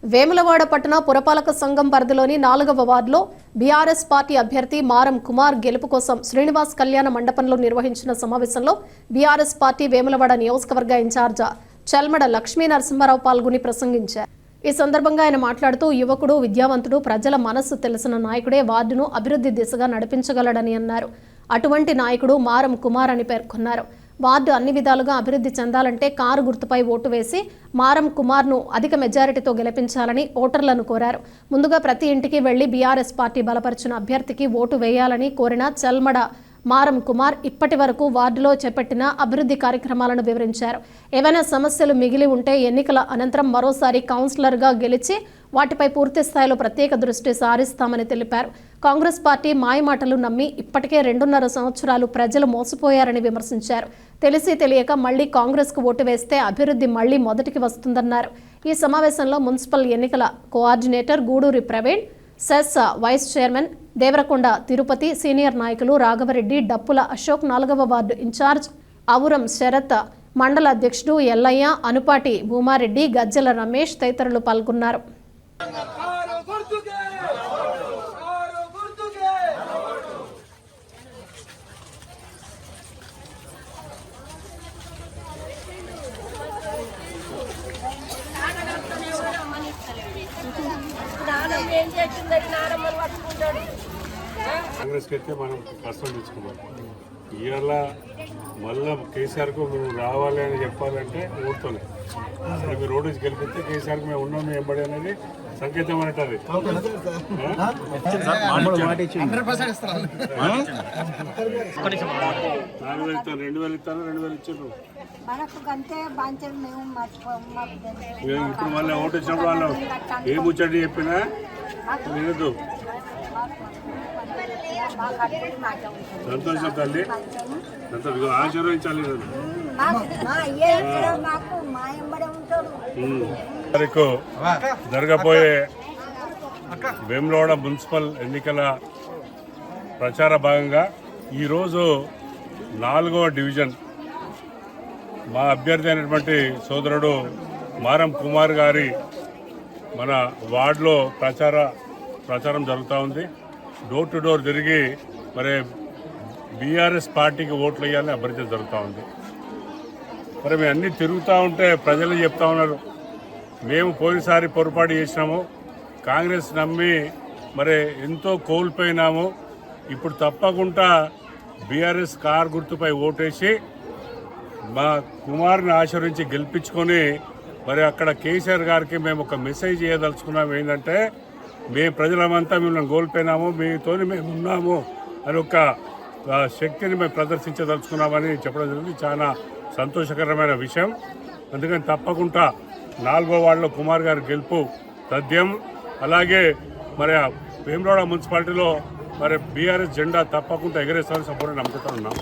వేములవాడ పట్టణ పురపాలక సంఘం పరిధిలోని 4వ వార్డులో బీఆర్ఎస్ పార్టీ అభ్యర్థి మారం కుమార్ గెలుపు కోసం శ్రీనివాస్ కళ్యాణ మండపంలో నిర్వహించిన సమావేశంలో బీఆర్ఎస్ పార్టీ వేములవాడ నియోజకవర్గ ఇన్ఛార్జ్ చల్మడ లక్ష్మీ నరసింహారావు పాల్గొని ప్రసంగించారు. ఈ సందర్భంగా ఆయన మాట్లాడుతూ యువకుడు, విద్యావంతుడు, ప్రజల మనస్సు తెలిసిన నాయకుడే వార్డును అభివృద్ధి దిశగా నడిపించగలడని అన్నారు. అటువంటి నాయకుడు మారం కుమార్ అని పేర్కొన్నారు. వార్డు అన్ని విధాలుగా అభివృద్ధి చెందాలంటే కారు గుర్తుపై ఓటు వేసి మారం కుమార్ను అధిక మెజారిటీతో గెలిపించాలని ఓటర్లను కోరారు. ముందుగా ప్రతి ఇంటికి వెళ్లి బీఆర్ఎస్ పార్టీ బలపరిచిన అభ్యర్థికి ఓటు వేయాలని కోరిన చల్మడ మారం కుమార్ ఇప్పటి వరకు వార్డులో చేపట్టిన అభివృద్ధి కార్యక్రమాలను వివరించారు. ఏవైనా సమస్యలు మిగిలి ఉంటే ఎన్నికల అనంతరం మరోసారి కౌన్సిలర్గా గెలిచి వాటిపై పూర్తి స్థాయిలో ప్రత్యేక దృష్టి సారిస్తామని తెలిపారు. కాంగ్రెస్ పార్టీ మాయమాటలు నమ్మి ఇప్పటికే 2.5 సంవత్సరాలు ప్రజలు మోసపోయారని విమర్శించారు. తెలిసి తెలియక మళ్లీ కాంగ్రెస్కు ఓటు వేస్తే అభివృద్ధి మళ్లీ మొదటికి వస్తుందన్నారు. ఈ సమావేశంలో మున్సిపల్ ఎన్నికల coordinator Guduri Praveen, CESS vice chairman Devarakonda Tirupati, senior నాయకులు రాఘవరెడ్డి, డప్పుల అశోక్, 4వ వార్డు ఇన్ఛార్జ్ అవురం శరత్, మండల అధ్యక్షుడు ఎల్లయ్య, అనుపాటి భూమారెడ్డి, గజ్జల రమేష్ తదితరులు పాల్గొన్నారు. కాంగ్రెస్కి అయితే మనం కష్టం తెచ్చుకున్నాం. ఇవాళ మళ్ళా కేసీఆర్కు మేము రావాలి అని చెప్పాలంటే ఓటుతోనే అసలు మీరు రోడ్డు నుంచి గెలిపిస్తే కేసీఆర్కి మేము ఉన్నాం మేము ఎంబడి అనేది సంకేతం అంటది. 4,000 ఇస్తాను, 2,000 ఇస్తాను, 2,000 ఇచ్చారు. ఇప్పుడు మళ్ళీ ఓటు వచ్చినప్పుడు వాళ్ళు ఏ ముచ్చటి చెప్పినా వినదు. సంతోషం తల్లి, సంతోషం ఆశీర్వదించాలి. తారీఖు జరగబోయే వేములవాడ మున్సిపల్ ఎన్నికల ప్రచార భాగంగా ఈరోజు 4వ డివిజన్ మా అభ్యర్థి అయినటువంటి సోదరుడు మారం కుమార్ గారి మన వార్డులో ప్రచారం జరుగుతూ ఉంది. డోర్ టు డోర్ తిరిగి మరి బీఆర్ఎస్ పార్టీకి ఓట్లు వేయాలని అభ్యర్థి జరుగుతూ ఉంది. మరి మేము అన్నీ తిరుగుతూ ఉంటే ప్రజలు చెప్తా ఉన్నారు, మేము పోయినసారి పొరపాటు చేసినాము, కాంగ్రెస్ నమ్మి మరి ఎంతో కోల్పోయినాము, ఇప్పుడు తప్పకుండా బీఆర్ఎస్ కార్ గుర్తుపై ఓటేసి మా కుమార్ని ఆశీర్వించి గెలిపించుకొని మరి అక్కడ కేసీఆర్ గారికి మేము ఒక మెసేజ్ చేయదలుచుకున్నాము. ఏంటంటే మేము ప్రజలమంతా మిమ్మల్ని కోల్పోయినాము, మీతో మేము ఉన్నాము అని ఒక శక్తిని మేము ప్రదర్శించదలుచుకున్నామని చెప్పడం జరిగింది. చాలా సంతోషకరమైన విషయం. అందుకని తప్పకుండా 4వ వార్డులో కుమార్ గారి గెలుపు తథ్యం. అలాగే మరి వేములవాడ మున్సిపాలిటీలో మరి బీఆర్ఎస్ జెండా తప్పకుండా ఎగరేస్తామని సంపూర్ణ నమ్ముతూ ఉన్నాం.